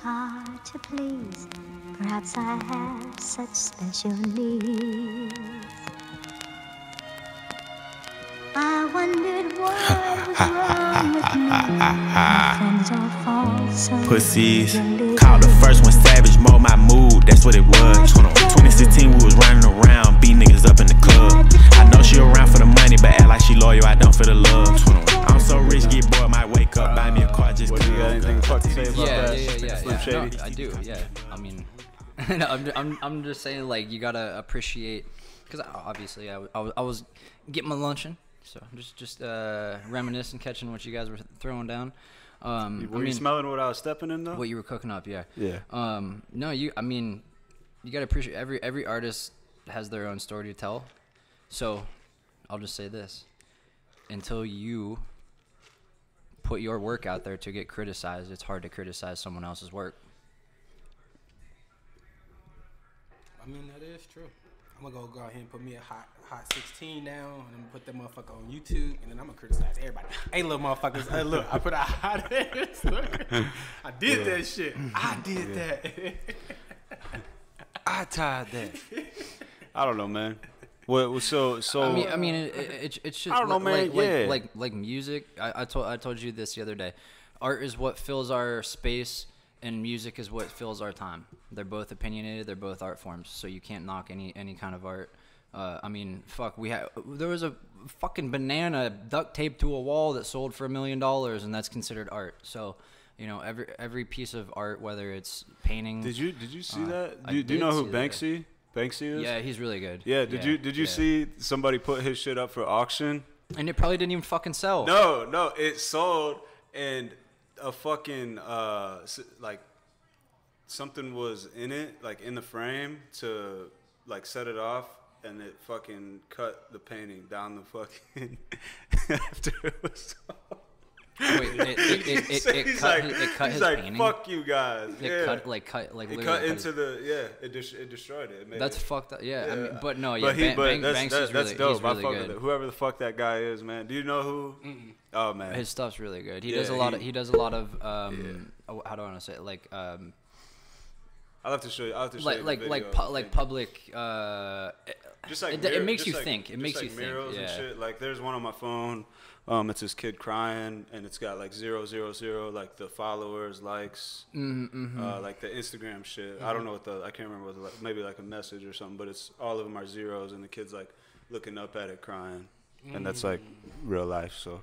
hard to please. Perhaps I have such special needs. I wondered what was wrong with me. My friends all fall so Pussies. easily. Called the first one savage, mold my mood, that's what it was. 2016 we was running around, beat niggas up in the club. I know she around for the money, but act like she loyal, I don't for the love. I'm so rich, get bored, might wake up, buy me a car just What, to you got anything to fucking say about that? Yeah. Shady? No, I do. Yeah. I mean, I'm just saying, like, you gotta appreciate, because obviously I was getting my luncheon, so I'm just reminiscing, catching what you guys were throwing down. Were you smelling what I was stepping in though? What you were cooking up, yeah. Yeah. No, you gotta appreciate every artist has their own story to tell. So, I'll just say this: until you put your work out there to get criticized, it's hard to criticize someone else's work. I mean, that is true. I'm gonna go ahead and put me a hot 16 down, and I'm gonna put that motherfucker on YouTube, and then I'm gonna criticize everybody. Hey, little motherfuckers, look, I put a hot ass. I did that shit. I did that. I tied that. I don't know, man. Well, so. I mean, it's just. I don't know, man. Like music. I told you this the other day. Art is what fills our space, and music is what fills our time. They're both opinionated. They're both art forms. So you can't knock any kind of art. I mean, fuck. There was a fucking banana duct taped to a wall that sold for $1 million, and that's considered art. So, you know, every piece of art, whether it's painting. Did you see that? Do you know who Banksy is? Yeah, he's really good. Yeah. Did you see somebody put his shit up for auction? And it probably didn't even fucking sell. No, it sold, and a fucking like something was in it, like in the frame to like set it off, and it fucking cut the painting down the fucking after it was sold. Wait, it cut his painting. Fuck you guys. It cut into the it destroyed it. That's fucked up. Yeah, I mean, but no, but yeah, that's really, dope. he's really good. Whoever the fuck that guy is, man. Do you know who? Oh man, his stuff's really good. He does a lot of how do I want to say it? Like I'll have to show you. Public. Just like it makes you think. It makes you think. Yeah. And shit. Like there's one on my phone. It's this kid crying, and it's got like 000, like the followers, likes, like the Instagram shit. I don't know I can't remember what maybe like a message or something, but it's all of them are zeros, and the kid's like looking up at it, crying, and that's like real life. So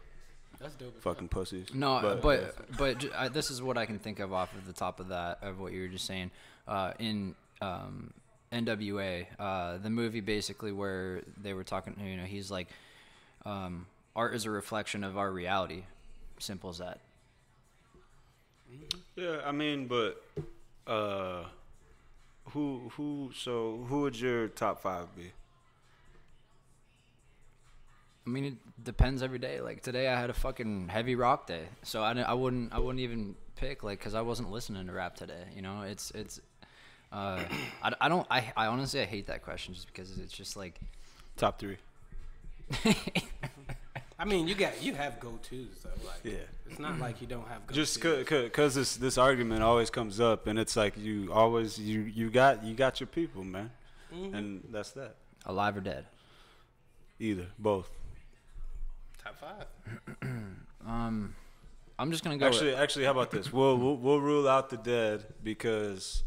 that's dope. Fucking pussies. No, but this is what I can think of off of the top of that of what you were just saying. In NWA, the movie basically where they were talking, you know, he's like. Art is a reflection of our reality. Simple as that. Yeah, I mean, but who would your top 5 be? I mean, it depends every day. Like today, I had a fucking heavy rock day, so I wouldn't even pick like because I wasn't listening to rap today. You know, I honestly I hate that question just because it's just like top 3. I mean, you have go-tos though. Like, yeah, it's not like you don't have go-tos. Just because this argument always comes up, and it's like you got your people, man, and that's that. Alive or dead? Either, both. Top 5. I'm just gonna go. Actually, how about this? We'll rule out the dead because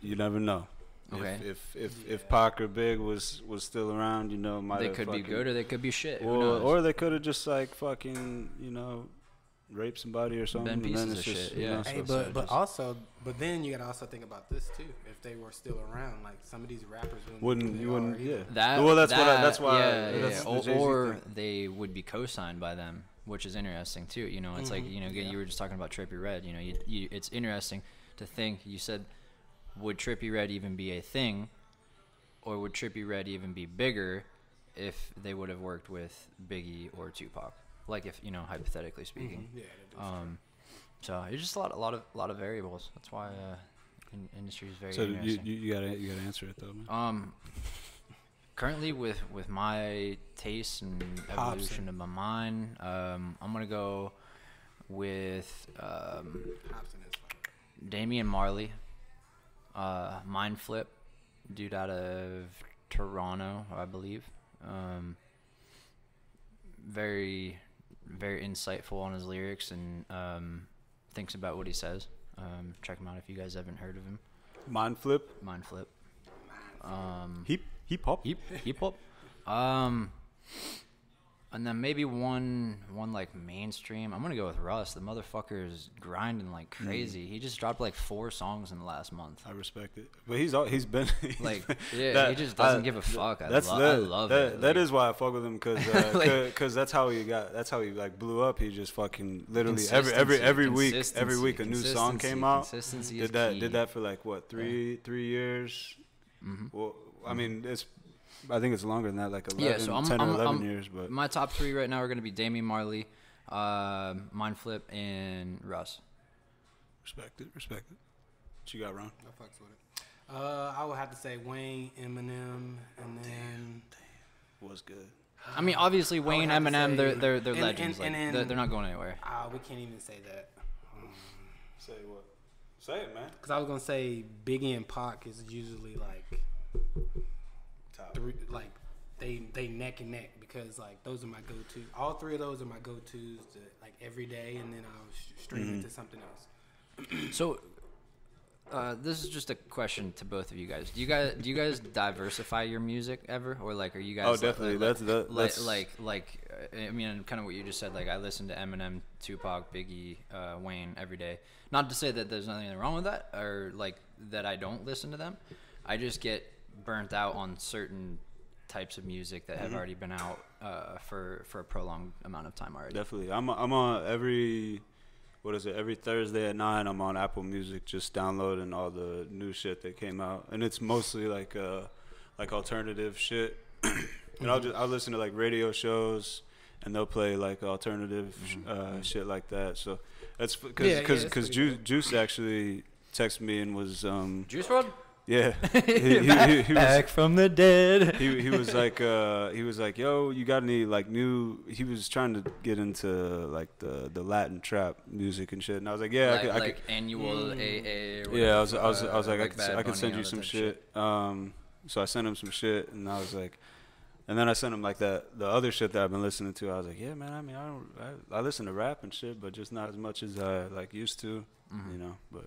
you never know. Okay. If Pac or Big was still around, you know, they could be good or they could be shit. Or they could have just like fucking, you know, raped somebody or something. Been pieces of shit. Yeah. You know, hey, but then you gotta also think about this too. If they were still around, like some of these rappers wouldn't. Or they would be co-signed by them, which is interesting too. You know, it's like you know, you were just talking about Trippie Redd. You know, it's interesting to think. You said. Would Trippie Redd even be a thing, or would Trippie Redd even be bigger if they would have worked with Biggie or Tupac? Like if you know, hypothetically speaking. So it's just a lot of variables. That's why industry is very. So interesting. you gotta answer it though, man. Currently with my taste and evolution of my mind, I'm gonna go with. Hobson is fine. Damian Marley, Mind Flip, dude out of Toronto, I believe. Very, very insightful on his lyrics and thinks about what he says. Check him out if you guys haven't heard of him. Mind Flip. Mind Flip. Hip hop. Hip hop. And then maybe one like mainstream. I'm gonna go with Russ. The motherfucker is grinding like crazy. He just dropped like 4 songs in the last month. I respect it, but he's been Like, yeah, he just doesn't give a fuck. I love it. That is why I fuck with him, cause that's how he like blew up. He just fucking literally every week a new song came out. Consistency is did key. that for like what 3 years. Well, I mean I think it's longer than that, like 10 or 11 years. But my top 3 right now are gonna be Damian Marley, Mind Flip, and Russ. Respect it. What you got, Ron? I fucks with it. I would have to say Wayne, Eminem, and then Was good. I mean, obviously Wayne, have to Eminem, say- they're and- legends. and Like, then- they're not going anywhere. we can't even say that. Say what? Say it, man. Because I was gonna say Biggie and Pac is usually like Top. like they neck and neck, because like those are my go-to. All 3 of those are my go-tos to like every day, and then I'll stream it to something else. So, this is just a question to both of you guys. Do you guys diversify your music ever, or like are you guys? Oh, definitely. That's I mean, kind of what you just said. Like, I listen to Eminem, Tupac, Biggie, Wayne every day. Not to say that there's nothing wrong with that, or like that I don't listen to them. I just get burnt out on certain types of music that have already been out for a prolonged amount of time already. Definitely. I'm on every Thursday at 9. I'm on Apple Music, just downloading all the new shit that came out, and it's mostly like alternative shit. And I'll listen to like radio shows, and they'll play like alternative shit like that. So that's because Juice actually texted me and was Juice WRLD? Yeah, he back was, from the dead. he was like, yo, you got any like new? He was trying to get into like the Latin trap music and shit, and I was like, yeah, like, I could, annual AA. Or yeah, I whatever, was like, I could Bad send Bunny, you all some that shit. So I sent him some shit, and I was like, and then I sent him like the other shit that I've been listening to. I was like, yeah, man, I mean, I listen to rap and shit, but just not as much as I like used to, you know, but.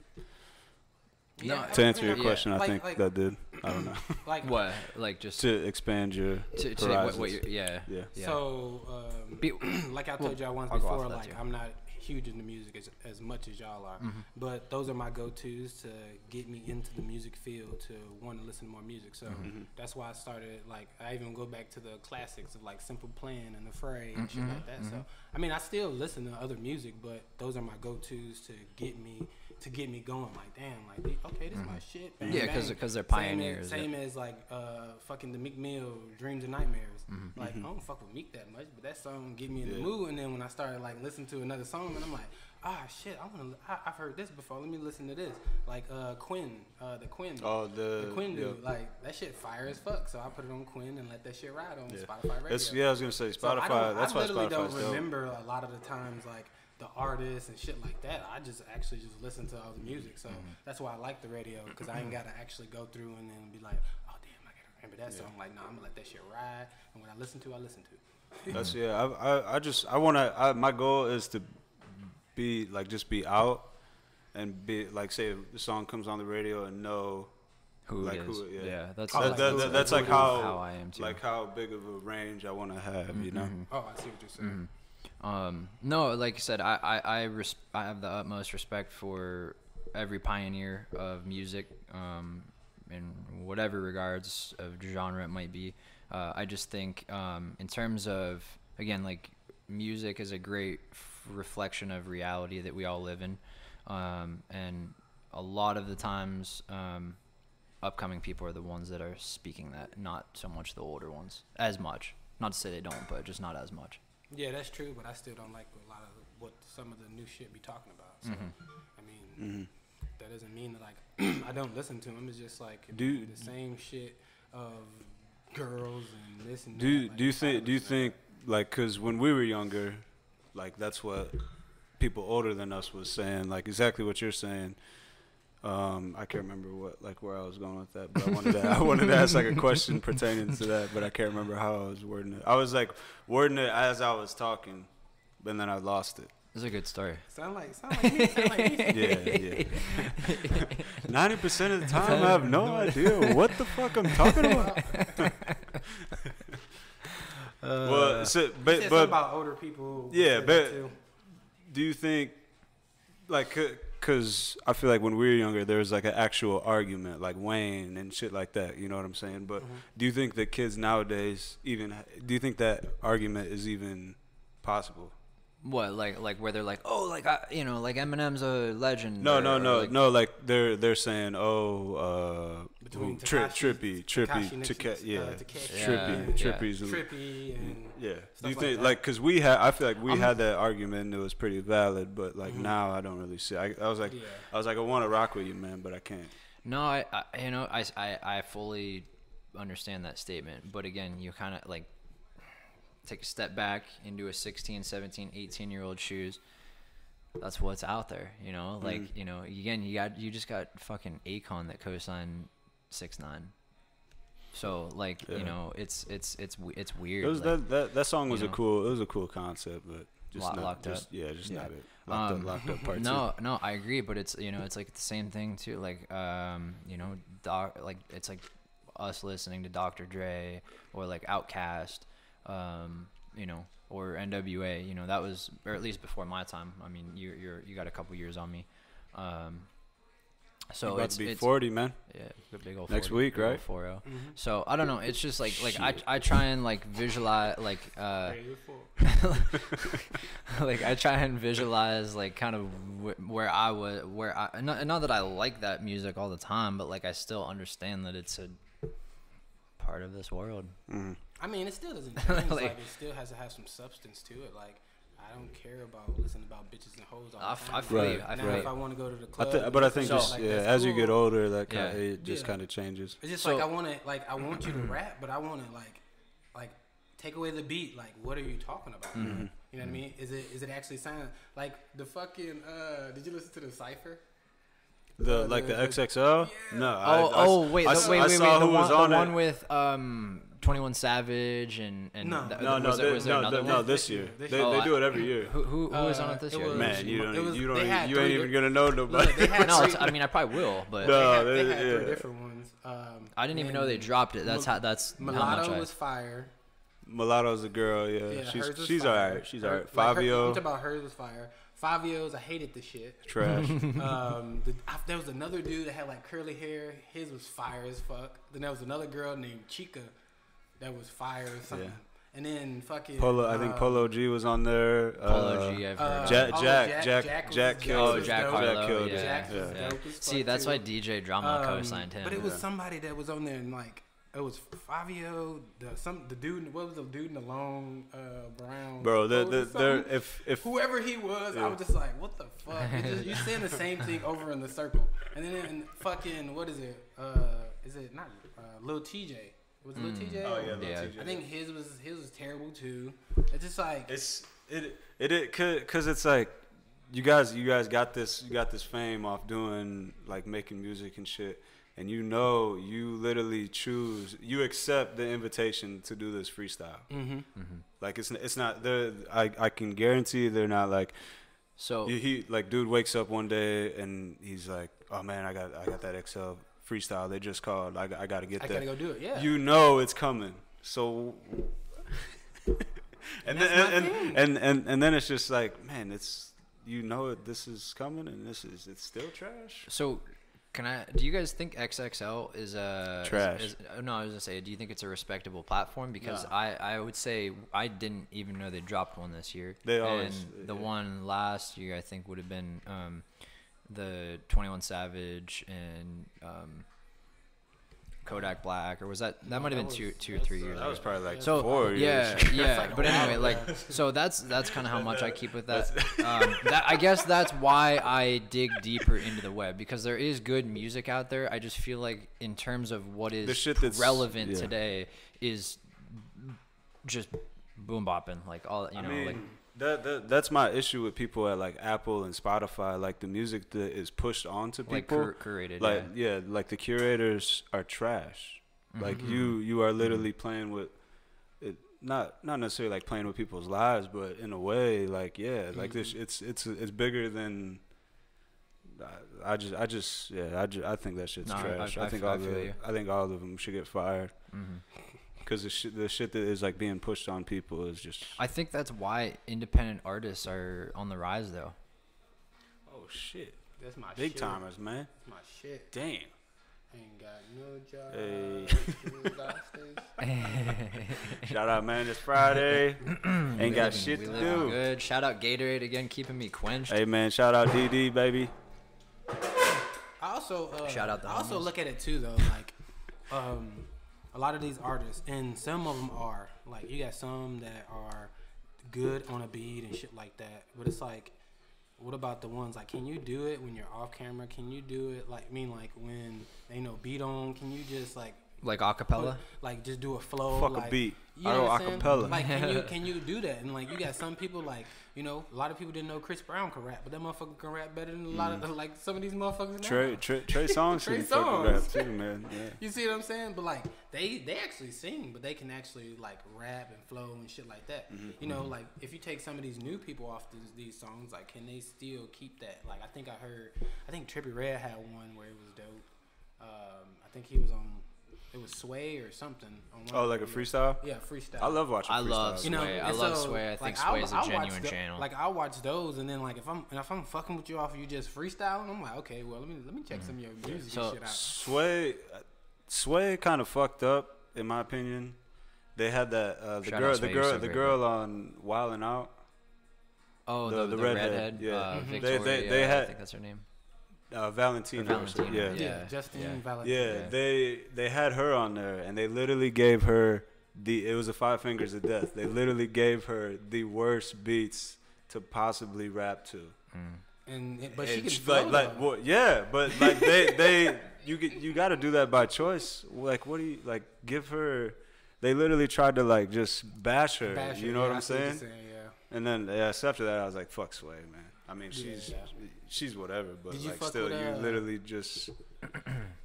Yeah, To answer your yeah. question, I Like- think like- that did. I don't know. Like What? Like just To expand your to horizons. what you're, yeah. Yeah. So, Be- like I told y'all once I'll go off before, that like too. I'm not huge into music as much as y'all are, but those are my go-tos to get me into the music field, to want to listen to more music. So that's why I started. Like, I even go back to the classics of like Simple Plan and The Fray and shit like that. So I mean, I still listen to other music, but those are my go-tos to get me going. Like, damn, like okay, this is my shit. Bang, Yeah, bang. 'cause they're pioneers, Same as like fucking the Meek Mill Dreams and Nightmares. Like, I don't fuck with Meek that much, but that song get me in the mood. And then when I started like listening to another song, and I'm like, shit, I've heard this before. Let me listen to this. Like Quinn, the Quinn. Oh, the Quinn yeah. dude. Like, that shit fire as fuck. So I put it on Quinn and let that shit ride on Spotify Radio. Yeah, I was gonna say So Spotify. That's I why literally Spotify's don't dope. remember a lot of the times like the artists and shit like that. I just actually just listen to all the music. So that's why I like the radio, because I ain't gotta actually go through and then be like, oh damn, I gotta remember that song. Like, nah, I'm gonna let that shit ride. And what I listen to, I listen to. That's I wanna. My goal is to be like just be out and be like, say the song comes on the radio and know Who like it is. who. Yeah, that's That's like how I am too. like how big of a range I want to have. You know. Oh, I see what you're saying. No, like I said, I have the utmost respect for every pioneer of music, in whatever regards of genre it might be. I just think, in terms of, again, like, music is a great reflection of reality that we all live in, and a lot of the times, upcoming people are the ones that are speaking that, not so much the older ones, as much. Not to say they don't, but just not as much. Yeah, that's true, but I still don't like a lot of what some of the new shit be talking about. So, I mean, that doesn't mean that like I don't listen to them. It's just like Dude. the same shit of girls and this and Do that. Like, do you I think don't listen to like, because when we were younger, like that's what people older than us was saying, like exactly what you're saying. I can't remember where I was going with that, but I wanted to ask like a question pertaining to that, but I can't remember how I was wording it. I was like wording it as I was talking, but then I lost it. This is a good story. Sound like me. Yeah. 90% of the time, I have no idea what the fuck I'm talking about. Well, but about older people. Yeah, but do you think, like, because I feel like when we were younger, there was like an actual argument, like Wayne and shit like that. You know what I'm saying? But do you think the kids nowadays do you think that argument is even possible? What, like where they're like, oh, like like Eminem's a legend. No, like, no. Like they're saying, between Trippy's Trippy and yeah. Do you like think that. like because I feel like we had that argument and it was pretty valid, but like now I don't really see. I was like I want to rock with you, man, but I can't. No, I fully understand that statement, but again, you kind of like take a step back into a 16, 17, 18-year-old shoes. That's what's out there, like, again, you just got fucking Akon that co-signed 6ix9ine. So like, it's weird. That song was a cool concept, but just locked up. Just not it. Locked up part two. No, I agree, but it's it's like the same thing too. Like like it's like us listening to Dr. Dre or like Outkast, or NWA. That was, or at least before my time. I mean, you got a couple years on me. So you're about to be 40, man. Yeah, big old 40, next week, right? 40. So I don't know. It's just like I try and like visualize like like I try and visualize like kind of where I was, not that I like that music all the time, but like I still understand that it's a part of this world. I mean, it still doesn't change. Like, it still has to have some substance to it. Like, I don't care about listening about bitches and hoes all the time. I feel you. If I want to go to the club, but I think as you get older, that it just kind of changes. It's just like I want you to rap, but I want to like take away the beat. Like, what are you talking about? You know what I mean? Is it actually sound like the fucking? Did you listen to the Cipher? The XXL? Yeah. No. Wait. I saw who was on it. The one with 21 Savage and no, this year. They do it every year. Who was on it this year? Man, you ain't even gonna know nobody. I mean, I probably will, but they had 3 different ones. I didn't even know they dropped it. That's Mulatto was fire. Mulatto's a girl, yeah. She's alright. She's alright. Fabio. I'm talking about hers was fire. Fabio's, I hated the shit. Trash. There was another dude that had like curly hair. His was fire as fuck. Then there was another girl named Chica that was fire or something. Yeah. And then fucking Polo. I think Polo G was on there. Polo G, I've heard. Jack killed. Jack Harlow. Yeah. See, that's why DJ Drama co-signed him. But it was somebody that was on there and like. It was Fabio, the dude. What was the dude in the long brown? Bro, if whoever he was, I was just like, what the fuck? You're saying the same thing over in the circle, and then fucking what is it? Is it not Lil TJ? Was it Lil TJ? Oh yeah, Lil TJ. I think his was terrible too. It's just like because it's like you guys got this fame off doing like making music and shit. And you literally you accept the invitation to do this freestyle. Like it's not there. I can guarantee they're not like. So he like dude wakes up one day and he's like, oh man, I got that XL freestyle they just called. I gotta get that. I gotta go do it. Yeah. You know it's coming. So. and then it's just like, man, it's this is coming and it's still trash. So. Do you guys think XXL is a trash? No, I was gonna say, do you think it's a respectable platform? Because I would say I didn't even know they dropped one this year. They always. And the one last year I think would have been the 21 Savage and Kodak Black, or was that might have been two or 3 years ago. That was probably like 4 years. Yeah. But anyway, like, so that's kind of how much I keep with that. I guess that's why I dig deeper into the web, because there is good music out there. I just feel like in terms of what is relevant today is just boom bopping, like all That's my issue with people at like Apple and Spotify. Like the music that is pushed onto people, like curated. like like the curators are trash. Like you are literally playing with it, not necessarily like playing with people's lives, but in a way, like like this, it's bigger than. I think that shit's trash. I think all of them should get fired. Because the shit that is like being pushed on people is just. I think that's why independent artists are on the rise, though. Oh shit! That's my big shit. Timers, man. That's my shit. Damn. Ain't got no job. Hey. Shout out, man! It's Friday. Ain't got shit to do. Good. Shout out Gatorade again, keeping me quenched. Hey man, shout out DD baby. I also shout out the I also homies. look at it too though, like a lot of these artists, and some of them are like, you got some that are good on a beat and shit like that, but it's like, what about the ones like, can you do it when you're off camera? Can you do it like, I mean, like when ain't no beat on? Can you just like acapella? Like just do a flow? Fuck like, a beat. You I know go what I'm saying? acapella. Like, can you do that? And like, you got some people like, you know, a lot of people didn't know Chris Brown could rap, but that motherfucker can rap better than a lot of like some of these motherfuckers now. Trey Songz Trey can fucking Songz. rap too, man. Yeah. You see what I'm saying? But like they actually sing, but they can actually like rap and flow and shit like that. You know, like if you take some of these new people off these songs, like can they still keep that? Like I think Trippie Redd had one where it was dope. I think he was on. It was Sway or something. On Like a freestyle? Yeah, freestyle. I love watching freestyles. I love Sway. You know, I and love so, Sway. I think like, Sway's a I'll genuine watch channel. Like I'll watch those, and then like if I'm fucking with you off of you just freestyling, I'm like, okay, well let me check some of your music and shit out. Sway kind of fucked up in my opinion. They had that the girl on Wild 'N Out. Oh, the redhead. Yeah, They Victoria, had. I think that's her name. Valentina. Yeah, Justine Valentina. Yeah, they had her on there, and they literally gave her it was a 5 Fingers of Death. They literally gave her the worst beats to possibly rap to. But she And can she- flow. but like you got to do that by choice. Like, what do you like? Give her. They literally tried to like just bash her. You know what I'm saying? And then after that, I was like, "Fuck Sway, man." I mean, she's whatever, but Did you like fuck still, with, you literally just.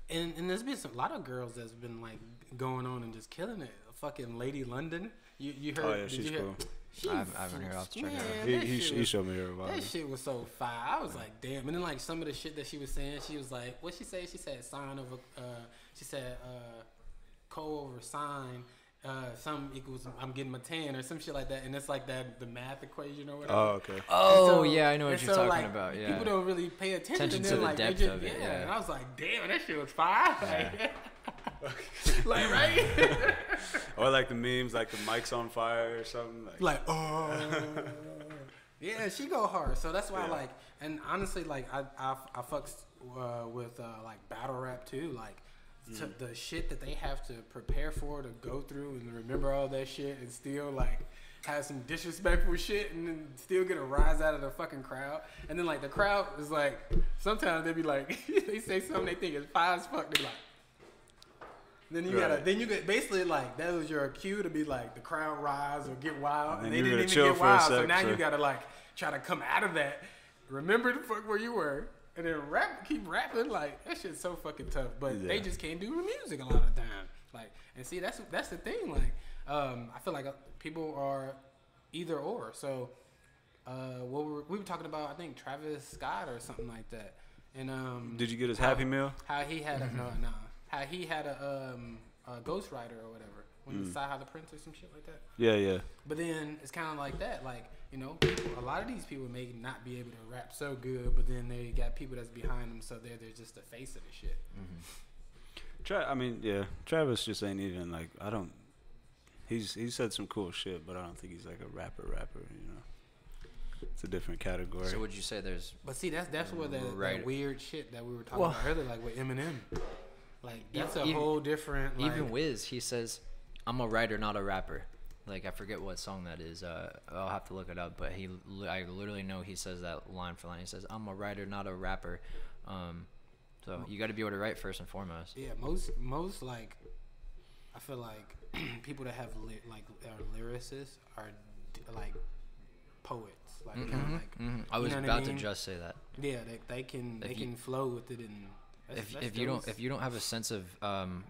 And there's been a lot of girls that's been like going on and just killing it. Fucking Lady London. You heard? Oh yeah, did she's you hear? cool. I haven't heard off to check it out. Man, He showed me her a while. That shit was so fire. I was like, damn. And then like some of the shit that she was saying, she was like, what she say? She said sign of a. She said co over sign. Some equals I'm getting my 10 or some shit like that, and it's like the math equation or whatever. Oh okay. Oh yeah, I know what you're talking like, about. Yeah. People don't really pay attention to then, the like, depth they just, of it. Yeah. And I was like, damn, that shit was fire. Like right. Or like the memes, like the mic's on fire or something. Like oh. Yeah, she go hard. So that's why like, and honestly, like I fucks with like battle rap too, like. The shit that they have to prepare for, to go through and remember all that shit, and still like have some disrespectful shit, and then still get a rise out of the fucking crowd. And then like the crowd is like, sometimes they be like, they say something they think is fire as fuck. They be like, then you get basically like that was your cue to be like the crowd rise or get wild, and they didn't even get wild. So now you gotta like try to come out of that. Remember the fuck where you were. And then keep rapping, like that shit's so fucking tough. But they just can't do the music a lot of the time. Like, and see, that's the thing. Like, I feel like people are either or. So, we were talking about, I think Travis Scott or something like that. And did you get his Happy Meal? How he had how he had a ghostwriter or whatever when he saw How the Prince or some shit like that. Yeah. But then it's kind of like that, like. You know, a lot of these people may not be able to rap so good, but then they got people that's behind them, so they're just the face of the shit. Travis just ain't even like he said some cool shit, but I don't think he's like a rapper. You know, it's a different category. So would you say there's? But see, that's where that weird shit that we were talking about earlier, like with Eminem, like that's a whole different. Like, even Wiz, he says, "I'm a writer, not a rapper." Like I forget what song that is. I'll have to look it up. But I literally know he says that line for line. He says, "I'm a writer, not a rapper." So you got to be able to write first and foremost. Yeah, most like I feel like people that have are lyricists are like poets. Like kind of like. I was you know about what I mean? to just say that. Yeah, they can flow with it and. If you don't have a sense of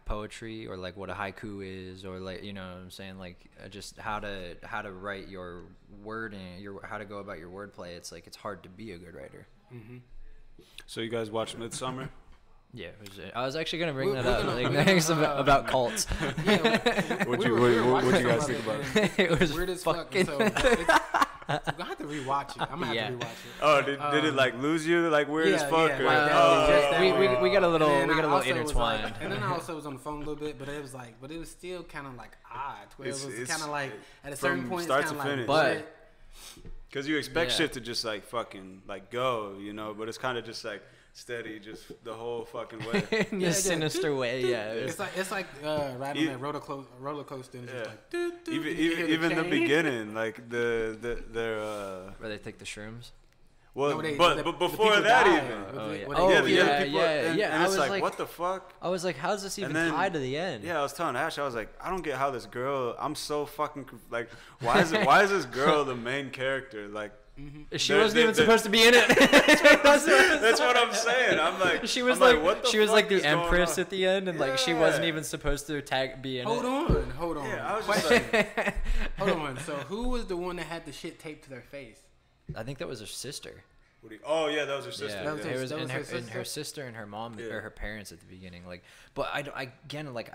poetry or like what a haiku is, or like, you know what I'm saying, like just how to write your wording, how to go about your wordplay, it's like it's hard to be a good writer. So you guys watched Midsummer? Yeah, I was actually gonna bring We're that up, gonna- like, we're next gonna, about cults. What you guys think about it? It was weird as fucking. fuck. And so I'm gonna have to rewatch it. I'm gonna have to rewatch it. Oh, did it like lose you like weird as fuck? Yeah, or? like that, Oh, just that way. we got a little And then I also was intertwined. like, and then I also was on the phone a little bit, but it was still kind of like odd. Where it was kind of like at a certain from point, start it's to kind of finish. like, But Because you expect Yeah. shit to just like fucking like go, you know, but it's kind of just like steady, just the whole fucking way. In a sinister way, yeah. it's like riding that roller coaster. And Yeah. just like, doo, doo, Even you hear even the chain. beginning, like their Where they take the shrooms. well, No, but the before people that die. even. Oh, yeah. What Oh, they yeah, do. the yeah, other people, yeah, and, yeah. and I it's was like, like- what the fuck? I was like, how's this even then- tied to the end? Yeah, I was telling Ash, I was like, I don't get how this girl. I'm so fucking like, why is this girl the main character? Like, She They're- wasn't they're- even supposed to be in it. that's what I'm saying. I'm like, She was I'm like, what the she was fuck like is the going empress on? at the end, and like she wasn't Yeah. even supposed to be in Hold it. on. Yeah, I was just Question. like, Hold on. So who was the one that had the shit taped to their face? I think that was her sister. oh yeah, that was her sister. Yeah, That was yeah. her- it was, that and was her, her and her sister? sister and her mom Yeah. or her parents at the beginning. Like, but I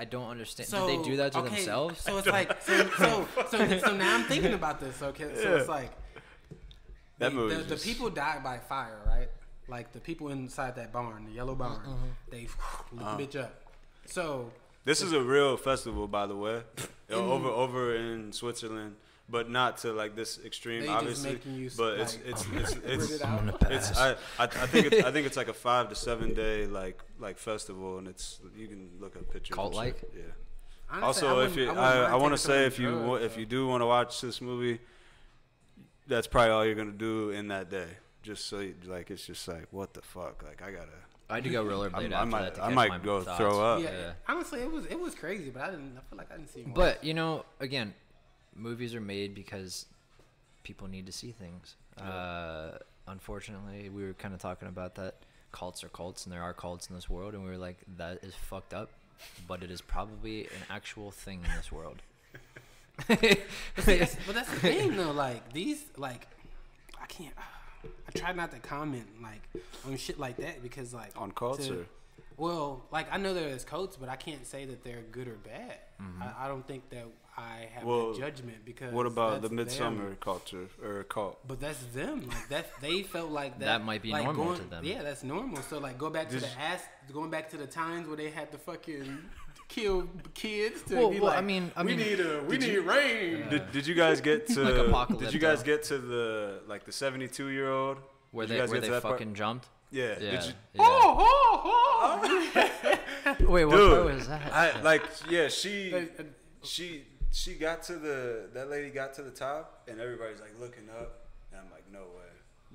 don't understand. So, Did they do that to okay, themselves? So it's like so now I'm thinking about this. Okay, so it's like That the, movie. the people died by fire, right? Like the people inside that barn, the yellow barn, they lit the bitch up. So This is a real festival, by the way, over in Switzerland, but not to like this extreme, They just obviously. making you, But like, it's rid it out. it's I think it's like a 5 to 7 day like festival, and it's you can look up pictures. and Cult-like? shit. Yeah. Honestly, Also, wouldn't- if you, wouldn't mind I want to taking some say of if the you drugs, if you do want to watch this movie, that's probably all you're gonna do in that day. Just so you, like it's just like what the fuck, like I gotta. I had to go rollerblade I after might that to I catch might my go thoughts. throw up. yeah, honestly, it was crazy, but I feel like I didn't see more. But you know, again, movies are made because people need to see things. Unfortunately, we were kind of talking about that. Cults are cults, and there are cults in this world, and we were like, that is fucked up, but it is probably an actual thing in this world. But that's the thing though. Like these, like I can't. I try not to comment like on shit like that because like On cults or? well, like I know there's cults, but I can't say that they're good or bad. I don't think that I have Well, that judgment because What about the that's Midsummer them. culture or cult? But that's them. Like that, they felt like that. That might be like normal going, to them. Yeah, that's normal. So like, go back to Did the going back to the times where they had to fucking kill kids to Well, be well, like, I mean, we need rain. Did you guys get to? Like did you guys Apocalypto. get to the like the 72-year-old? Where Did you they guys where get to they that part? fucking jumped. Yeah. Yeah. Did you, Wait, what part was that? I like yeah. She got to that lady got to the top, and everybody's like looking up, and I'm like,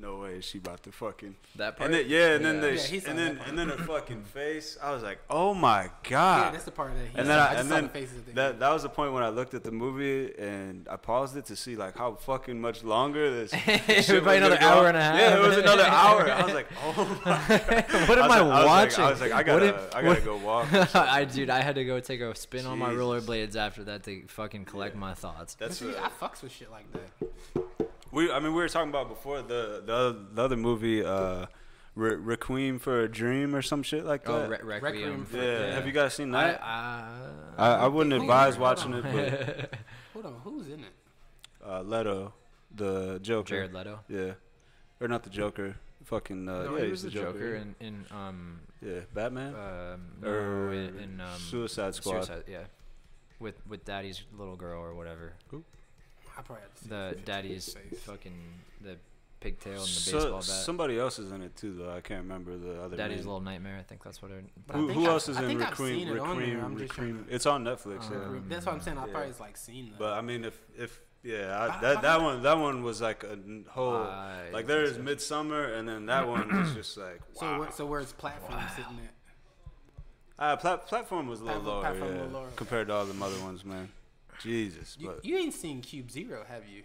no way, she about to fucking That part? And then, yeah, and then Yeah. they, Yeah, he saw and that then part. and then her fucking face. I was like, oh my Yeah, god. that's the part that. He And saw. then I I, just and saw then the faces at the that end. that was the point when I looked at the movie and I paused it to see like how fucking much longer this. It shit was was probably another gonna go. hour and a half. Yeah, it was another hour. I was like, oh my god. What am I watching? I was like, I gotta go walk. I had to go take a spin on my Jesus. rollerblades after that to fucking collect my thoughts. But That's see, I fucks with shit like that. we were talking about before the other movie, Requiem for a Dream or some shit like that. Oh, Requiem. for- yeah. Have you guys seen that? I I wouldn't Hold advise on, watching hold it, Hold on, who's in it? but Leto, the Joker. Jared Leto. Yeah, or not the Joker. Fucking No, yeah, he he's was the Joker in yeah, Batman no, or in Suicide Squad. Suicide, yeah, with Daddy's little girl or whatever. I probably have to see The his Daddy's face. fucking the pigtail and the baseball bat. Somebody else is in it too, though. I can't remember the other. Daddy's name. Little Nightmare. I think that's what it. But I Who, think who I- else is I in think I've Requiem? seen it on there. I'm just Requiem. trying to- It's on Netflix. Yeah. That's what I'm saying. I Yeah. probably like seen that. But I mean, if yeah, But that one was like a whole I like there think is so. Midsummer, and then that one was just like wow. So where's platform sitting at? Platform was a little lower, Platform a yeah, little lower, okay. compared to all the other ones, man. Jesus, but You ain't seen Cube Zero, have you?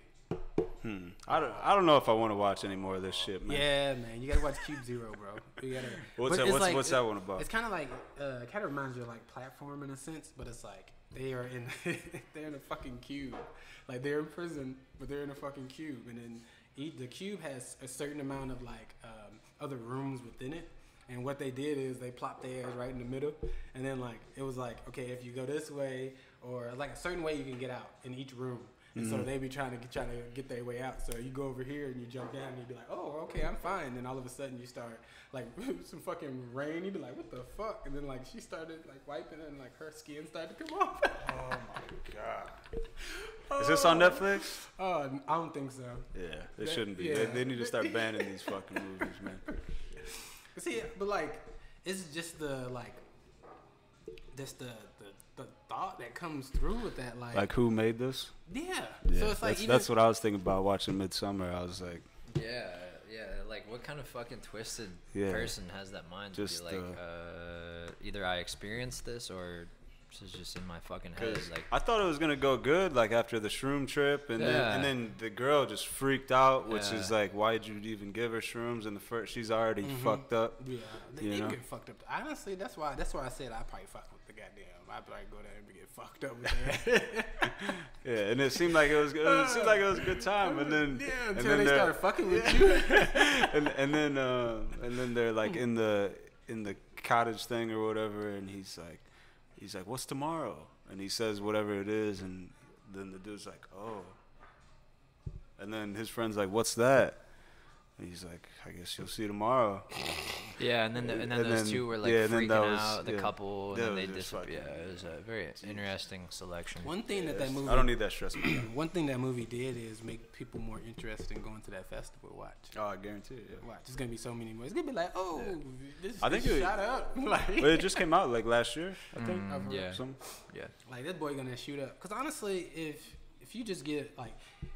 I don't know if I want to watch any more of this shit, man. Yeah, man, you gotta watch Cube Zero, bro. You gotta. What's but that? it's What's that one about? It's kind of like, kind of reminds you of like Platform in a sense, but it's like they are in, they're in a fucking cube, like they're in prison, but they're in a fucking cube, and then the cube has a certain amount of like other rooms within it. And what they did is they plopped their ass right in the middle, and then like it was like, okay, if you go this way or like a certain way, you can get out in each room. And so they be trying to get their way out. So you go over here and you jump down and you be like, oh, okay, I'm fine. And then all of a sudden you start like some fucking rain. You be like, what the fuck? And then like she started like wiping and like her skin started to come off. Oh my god. Is this on Netflix? I don't think so. Yeah, it shouldn't be. Yeah. They need to start banning these fucking movies, man. See, but like it's just the like just the thought that comes through with that, like Like who made this? yeah. Yeah, So it's like that's what I was thinking about watching Midsummer. I was like, Yeah. Like, what kind of fucking twisted Yeah. person has that mind to Just, be like, either I experienced this or this is just in my fucking head. Like, I thought it was gonna go good, like after the shroom trip, and then the girl just freaked out, which is like, why did you even give her shrooms in the first? She's already fucked up. Yeah, they You know? get fucked up. Honestly, that's why I said I probably fuck with the goddamn. I'd probably go there and get fucked up with that. Yeah, and it seemed like it was a good time, and then until they started fucking with you. and then they're like in the cottage thing or whatever, and he's like, what's tomorrow? And he says whatever it is, and then the dude's like, oh. And then his friend's like, what's that? And he's like, I guess you'll see tomorrow. yeah, and then those two were like freaking out, the couple, and then they disappeared. Yeah, it was a very interesting selection. One thing that movie, I don't need that stress. one thing that movie did is make people more interested in going to that festival. Watch. Oh, I guarantee it. Yeah. Watch. There's gonna be so many more. It's gonna be like, oh, I think this it- shot up. Like, But it just came out like last year, I think. Yeah. Yeah. like this boy gonna shoot up. Cause honestly, if you just get like,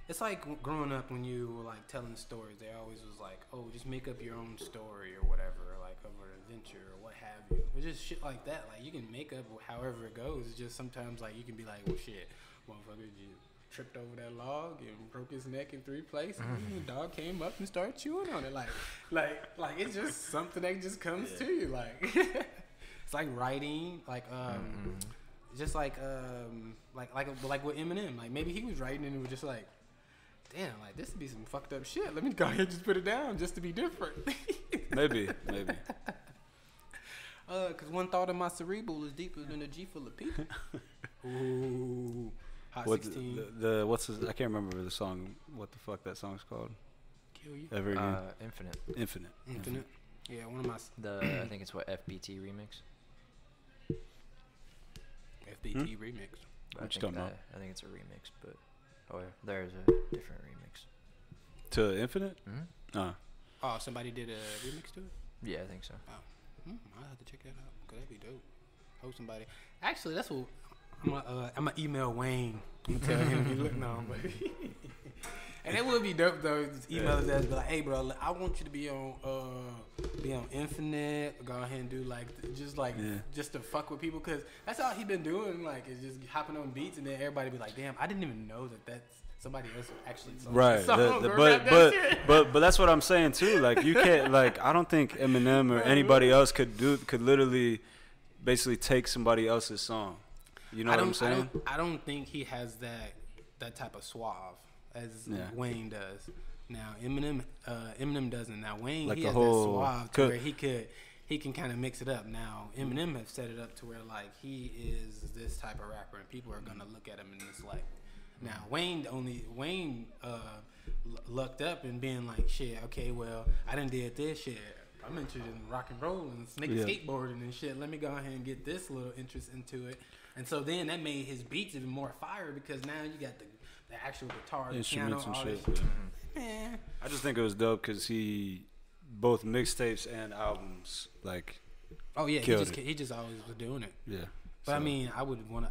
it's like growing up when you were like telling stories. They always was like, oh, just make up your own story or whatever, or like of an adventure or what have you. It's just shit like that. Like you can make up however it goes. It's just sometimes like you can be like, well, shit, motherfucker, you tripped over that log and broke his neck in 3 places. And the dog came up and started chewing on it. Like it's just something that just comes to you. Like it's like writing. Like just like with Eminem. Like maybe he was writing and it was just like, damn, like this would be some fucked up shit. Let me go ahead and just put it down just to be different. Maybe. Cause one thought of my cerebral is deeper than a G full of people. Ooh, Hot 16. What's his, I can't remember the song. What the fuck that song's called? Kill you. Ever Again. Infinite. Yeah, one of my I think it's what FBT remix. FBT remix. But What you talking about? I think it's a remix, but there's a different remix. To Infinite? Mm-hmm. Oh, somebody did a remix to it. Yeah, I think so. I'll have to check that out. Cause that'd be dope. Hope somebody. Actually, that's what I'm gonna email Wayne and tell him he look no, but and it would be dope though. Just email his ass, be like, hey, bro, I want you to be on Infinite. Go ahead and do like just to fuck with people, cause that's all he been doing. Like is just hopping on beats, and then everybody be like, damn, I didn't even know that's somebody else actually sung Right, this song, but that's what I'm saying too. Like you can't, like I don't think Eminem or anybody else could literally, basically take somebody else's song. You know what I'm saying? I don't think he has that type of suave as Wayne does. Now Eminem doesn't. Now Wayne, Like he the has whole that suave to where he can kind of mix it up. Now Eminem have set it up to where like he is this type of rapper, and people are gonna look at him in this light. Now Wayne lucked up and being like, shit, okay, well, I done did this shit. I'm interested in rock and roll and skateboarding and shit. Let me go ahead and get this little interest into it. And so then that made his beats even more fire, because now you got the actual guitar, the piano, Instruments and all shit. this. Man. I just think it was dope because he both mixtapes and albums like. Oh yeah, killed he just always was doing it. Yeah. But I mean,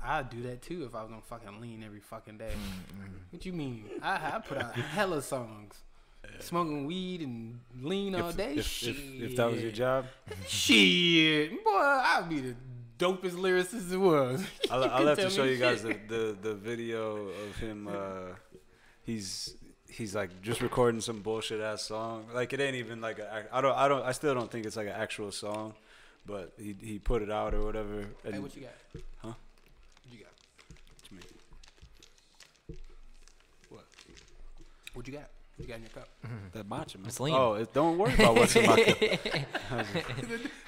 I'd do that too if I was gonna fucking lean every fucking day. What you mean? I put out hella songs, smoking weed and lean all day. If that was your job, shit, boy, I'd be the dopest lyricist it was. I'll have to show you guys the video of him. he's like just recording some bullshit ass song. Like it ain't even like I still don't think it's like an actual song, but he put it out or whatever. And, Hey, what you got? Huh? What you got? What you mean? What? What you got? You got in your cup? That matcha, man. It's lean. Oh, don't worry about what's in my cup.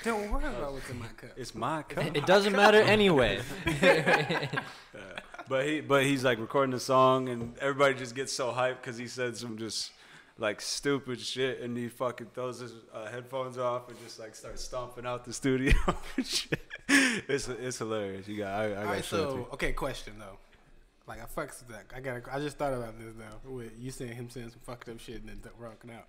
Don't worry about what's in my cup. It's my cup. It doesn't matter anyway. But he's like recording the song, and everybody just gets so hyped because he said some just like stupid shit, and he fucking throws his headphones off and just like starts stomping out the studio. And shit. It's hilarious. You got I got All right, show it to so you. okay, question though. Like I fucks with that. I just thought about this though. With you saying him saying some fucked up shit and then rocking out.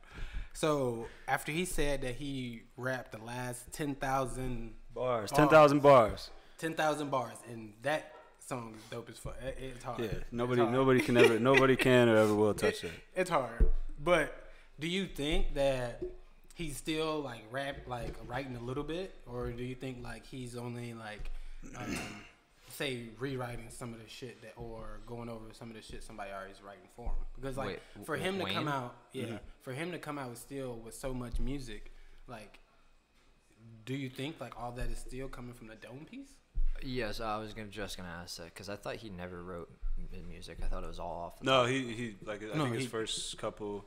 So after he said that he rapped the last 10,000 bars, 10,000 bars. 10,000 bars, and that song is dope as fuck. It's hard. Yeah, It's nobody hard. can or ever will touch it. It's hard. But do you think that he's still like writing a little bit, or do you think like he's only like say rewriting some of the shit that, or going over some of the shit somebody already is writing for him? Because like Wait, for him to Wayne? come out, Mm-hmm. for him to come out with so much music, like, do you think like all that is still coming from the Dome piece? Yes, I was just gonna ask that because I thought he never wrote music. I thought it was all off. No, he like I No, think his he- first couple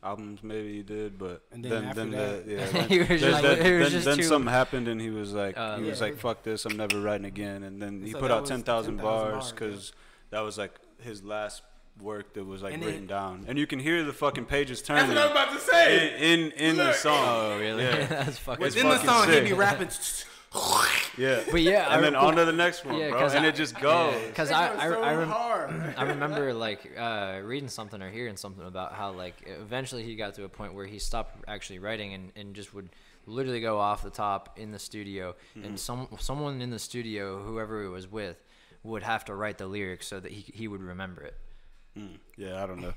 albums maybe he did, but And then after that- He was just- it was just then too- something happened and he was like Yeah. fuck this, I'm never writing again. And then he So put that out was 10,000 bars 10,000 because that was like his last work that was like And written it- down, and you can hear the fucking pages That's turning what I was about to say. in the song. Oh really? Yeah. That's fucking. It's Within the fucking song, sick. he be rapping. Yeah, But yeah, and then on to the next one, Yeah, bro, 'cause and I- it just goes. Because That I, goes so I, rem- hard. I remember like reading something or hearing something about how like eventually he got to a point where he stopped actually writing and just would literally go off the top in the studio, and someone in the studio, whoever it was with, would have to write the lyrics so that he would remember it. Yeah, I don't know.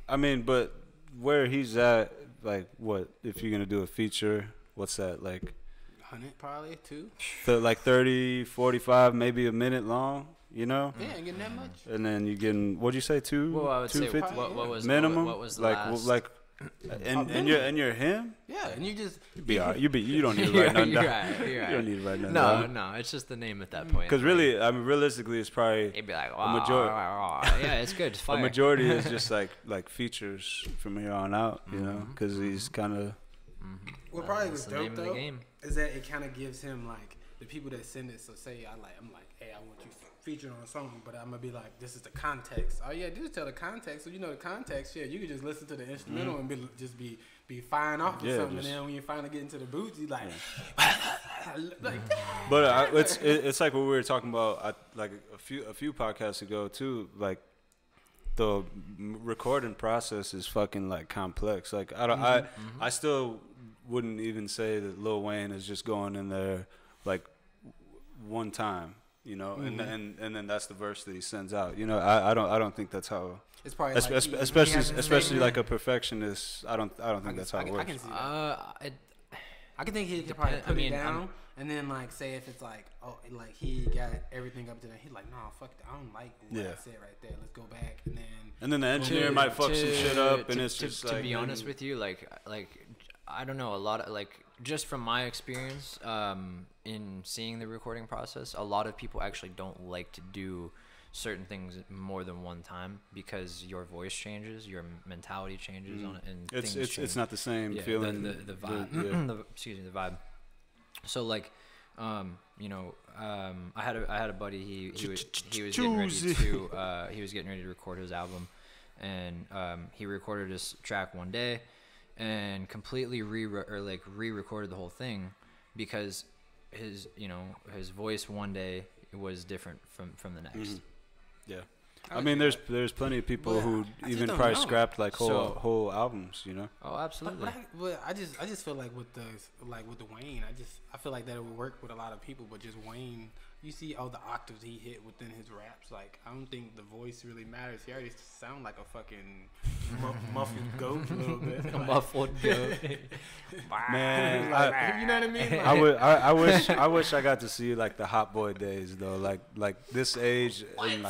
I mean, but where he's at, like, what if you're gonna do a feature? What's that like? 100 probably too. Like 30, 45, maybe a minute long. You know? Yeah, ain't getting that much. And then you getting what'd you say, two? Well, I would say 250? what was minimum. What was the like last? and you're him. Yeah, and you just You be alright. You don't need to You're write nothing right, down. you're You right. don't need to write nothing No, down. no, it's just the name at that point. Because really, I mean, realistically, it's probably He'd be like, majority- yeah, it's good. It's a fire. majority is just like features from here on out. You know, because he's kind of. what probably That's was the name dope of the though game. is that it kind of gives him like the people that send it. So say I'm like, hey, I want you featured on a song, but I'm gonna be like, this is the context. Oh yeah, just tell the context. So you know the context. Yeah, you can just listen to the instrumental and be firing off or Yeah, something. just- And then when you finally get into the boots, you like, like But it's like what we were talking about like a few podcasts ago too. Like the recording process is fucking like complex. Like I don't I still wouldn't even say that Lil Wayne is just going in there like one time, you know, and then that's the verse that he sends out. You know, I don't think that's how. it's probably Especially like especially like a perfectionist. I don't think that's how it I works. can see that. I can think he could Depend- probably put I mean, it down and then like say if it's like like he got everything up to that, he's like, nah, fuck that. I don't like what I Yeah. said right there. Let's go back and then And then the engineer might fuck some shit up, and it's just like. to be honest with you, like I don't know, a lot of like just from my experience in seeing the recording process, a lot of people actually don't like to do certain things more than one time because your voice changes, your mentality changes on it, and things It's change. not the same Yeah, feeling. the vibe. Yeah. Excuse me, the vibe. So like, you know, I had a buddy. He was getting ready to he was getting ready to record his album, and he recorded his track one day, and completely re-recorded the whole thing because his voice one day was different from the next. Yeah. I mean, there's plenty of people But who I just even don't probably know. scrapped like So- whole albums, you know. Oh, absolutely. But I just feel like with the Wayne, I feel like that it would work with a lot of people, but just Wayne, you see all the octaves he hit within his raps. Like I don't think the voice really matters. He already sound like a fucking muffled goat a little bit. Like, Muffled goat. Man, like, you know what I mean? Like, I wish I got to see like the Hot Boy days though, like this age and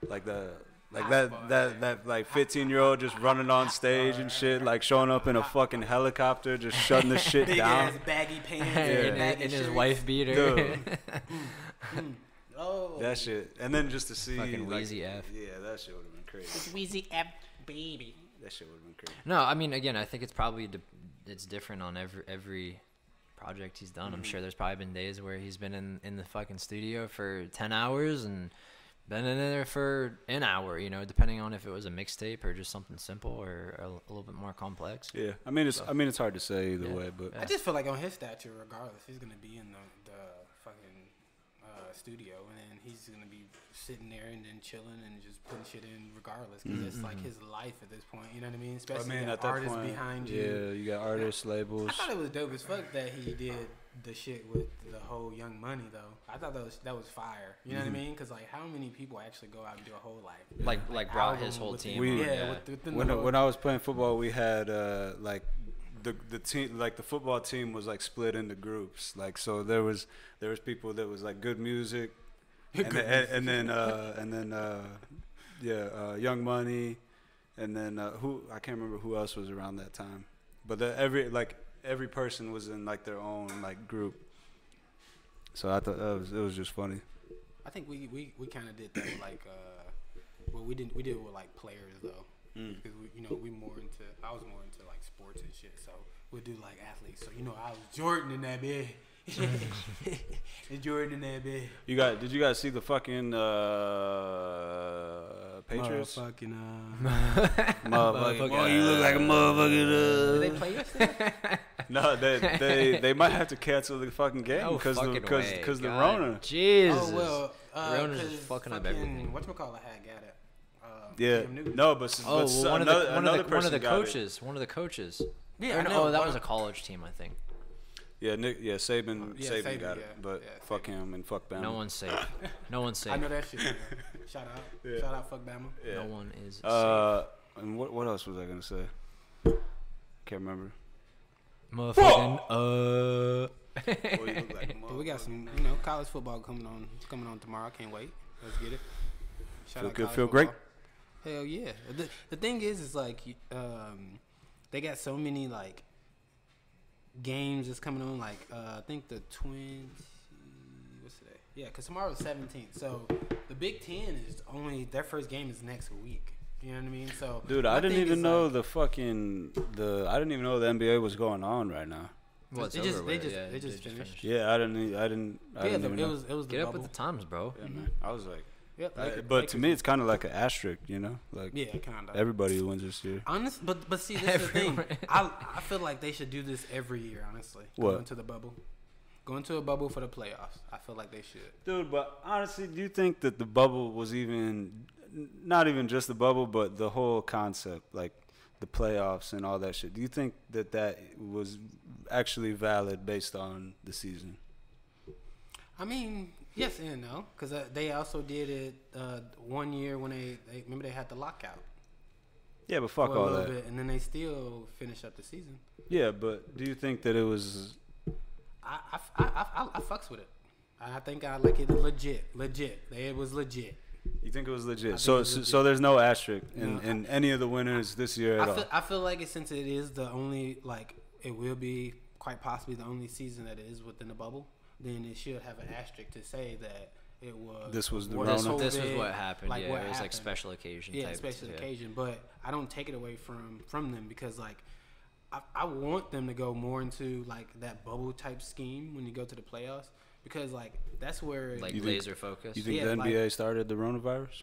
like the Like that like 15-year-old just running on stage and shit, like showing up in a fucking helicopter, just shutting the shit Big down. ass baggy pants in his wife beater. Dude, Oh, that shit. And then just to see Fucking like, Wheezy F. Yeah, that shit would have been crazy. Wheezy F baby. That shit would have been crazy. No, I mean, again, I think it's probably it's different on every project he's done. I'm sure there's probably been days where he's been in the fucking studio for 10 hours and been in there for an hour, you know, depending on if it was a mixtape or just something simple or a little bit more complex. Yeah, I mean it's hard to say either way, but I just feel like on his stature, regardless, he's gonna be in the fucking studio, and then he's gonna be sitting there and then chilling and just putting shit in regardless, because it's like his life at this point. You know what I mean? Especially at that artists point, behind you. Yeah, you got artists, labels. I thought it was dope as fuck that he did the shit with the whole Young Money though. I thought that was fire. You know what I mean? Because like, how many people actually go out and do a whole Like brought his whole team. When I was playing football, we had like the team, like the football team was like split into groups. Like, so there was people that was like good music, and then Young Money, and then who I can't remember who else was around that time, but every person was in like their own like group. So I thought it was just funny. I think we kind of did that with like well, we did it with like players though, because I was more into like sports and shit, so we'd do like athletes. So I was Jordan in that bit. Jordan in that bit. Did you guys see the fucking Patriots? Motherfucking Motherfucking. Oh, you look like a motherfucking. Did they play yesterday? No, they might have to cancel the fucking game because the Rona. Jesus. Oh well, Rona's just fucking up everything. Whatchamacallit had got it. Yeah. No, but one of the coaches. Yeah, that was a college team, I think. Yeah, Saban got it, but fuck Saban. him and fuck Bama. No one's safe. No one's safe. I know that shit. Man. Shout out, shout out, fuck Bama. Yeah. No one is safe. And what else was I gonna say? Can't remember. Motherfucking Boy, you look like a But we got some, college football coming on tomorrow. I can't wait. Let's get it. Shout Feel out good, college feel football. great. Hell yeah. The thing is like they got so many like games that's coming on. Like I think the 20. What's today? Yeah, because tomorrow's 17th. So the Big Ten is only their first game is next week. You know what I mean? So dude, I didn't even know I didn't even know the NBA was going on right now. Well, they just finished. Yeah, I didn't even know. It was the Get up bubble. with the times, bro. Yeah, man. I was like, Yep, but to me, it's kind of like an asterisk, like yeah, kind of. everybody wins this year. Honest, but see, this is the thing. I feel like they should do this every year. Honestly, What? Go into the bubble, go into a bubble for the playoffs. I feel like they should. Dude, but honestly, do you think that the bubble was not even just the bubble, but the whole concept, like the playoffs and all that shit? Do you think that was actually valid based on the season? I mean, yes and no, because they also did it 1 year when they remember they had the lockout. Yeah, but fuck for a all little that. bit, and then they still finished up the season. Yeah, but do you think that it was? I fucks with it. I think I like it legit. It was legit. You think it was legit? So there's no asterisk in any of the winners this year at all. I feel like since it is the only, like, it will be quite possibly the only season that is within the bubble, then it should have an asterisk to say that it was. This was the what Rona. This was COVID, what happened. like, Yeah, what it was like happened. special occasion. Yeah, type, special yeah. occasion. But I don't take it away from them because, like, I want them to go more into like that bubble type scheme when you go to the playoffs, because like that's where Like You laser focus. You think Yeah, the NBA like- started the coronavirus?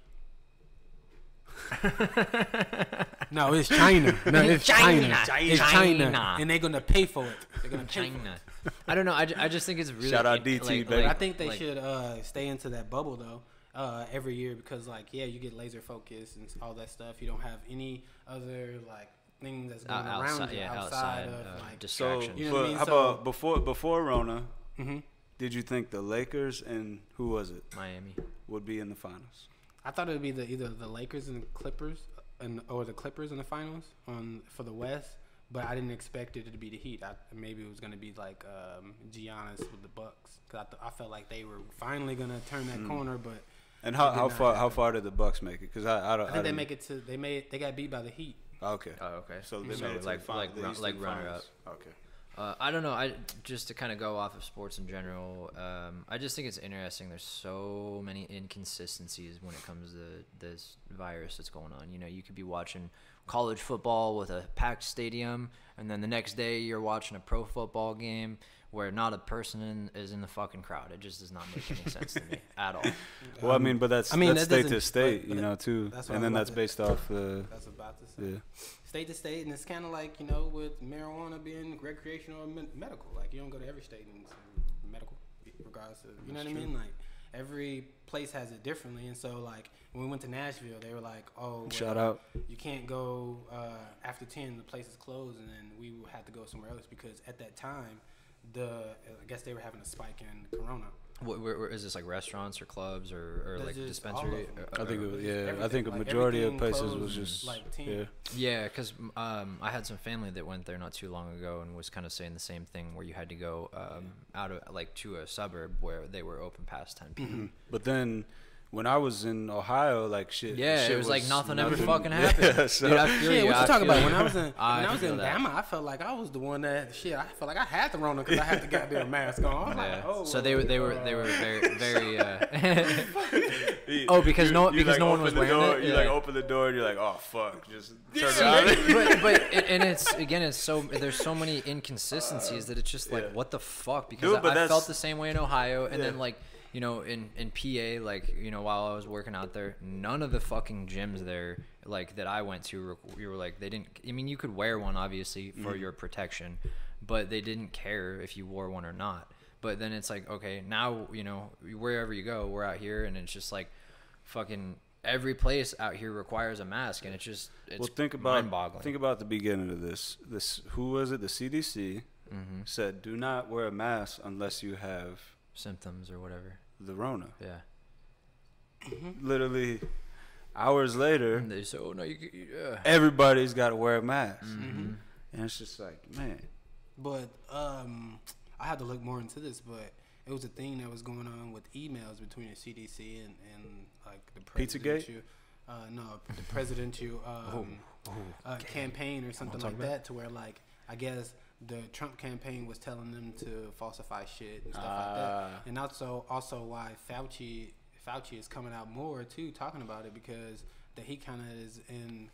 no, it's China. No, it's China. It's China, China. and they're gonna pay for it. They're gonna pay for it. China. I don't know. I just think it's really. Shout out DT, baby. I think they should stay into that bubble though every year, because like you get laser focus and all that stuff. You don't have any other like things that's going around you outside of like So, distractions. You know what I mean? how So- about before Rona? Mhm. Did you think the Lakers and who was it Miami. would be in the finals? I thought it would be either the Lakers and the Clippers, or the Clippers in the finals for the West. But I didn't expect it to be the Heat. Maybe it was going to be like Giannis with the Bucks, because I felt like they were finally going to turn that corner. But And how far did the Bucks make it? Because I think they make it to they got beat by the Heat. Okay. Oh, okay. So they made it to like runner up. Okay. I don't know. I just to kind of go off of sports in general. I just think it's interesting. There's so many inconsistencies when it comes to this virus that's going on. You know, you could be watching college football with a packed stadium, and then the next day you're watching a pro football game where not a person is in the fucking crowd. It just does not make any sense to me at all. Well, I mean, but that's state to state, but you know, too. And then that's based off the. That's about to say. Yeah. State to state, and it's kind of like, you know, with marijuana being recreational or medical. Like, you don't go to every state and it's medical, regardless of, you know what I mean? Like, every place has it differently. And so, like, when we went to Nashville, they were like, oh, well, shout out. You can't go after 10, the place is closed, and then we would have to go somewhere else because at that time, I guess they were having a spike in Corona. Where is this, like restaurants or clubs or like dispensary? I think it was, everything. I think a Like, majority of everything places closed was just like 10. yeah. Yeah, because I had some family that went there not too long ago and was kind of saying the same thing, where you had to go out of like to a suburb where they were open past 10 p.m. Mm-hmm. But then when I was in Ohio, like shit. Yeah, shit it was like nothing ever nothing. fucking happened. Yeah, so, Dude, I feel Yeah, you. what you talking about? When I was in that. Bama, I felt like I was the one that I felt like I had the Rona because I had the goddamn mask on. I was like, oh. So they were very. Oh, because because no one was wearing door, it. You Yeah. like open the door and you're like, oh fuck, just turn around. and it's so there's so many inconsistencies that it's just like, what the fuck? Because Dude, but I felt the same way in Ohio, and then like, you know, in PA, like, you know, while I was working out there, none of the fucking gyms there, like, that I went to, you were like, they didn't, I mean, you could wear one, obviously, for your protection, but they didn't care if you wore one or not. But then it's like, okay, now, you know, wherever you go, we're out here, and it's just like, fucking every place out here requires a mask, and it's mind-boggling. Think about the beginning of this. Who was it? The CDC said, do not wear a mask unless you have symptoms or whatever. The Rona. Yeah. Literally, hours later, And they say, oh no, everybody's got to wear a mask, and it's just like, man. But I had to look more into this, but it was a thing that was going on with emails between the CDC and like the presidential, the presidential campaign or something like that, to where, like, I guess the Trump campaign was telling them to falsify shit and stuff like that, and also why Fauci is coming out more too, talking about it, because that he kind of is in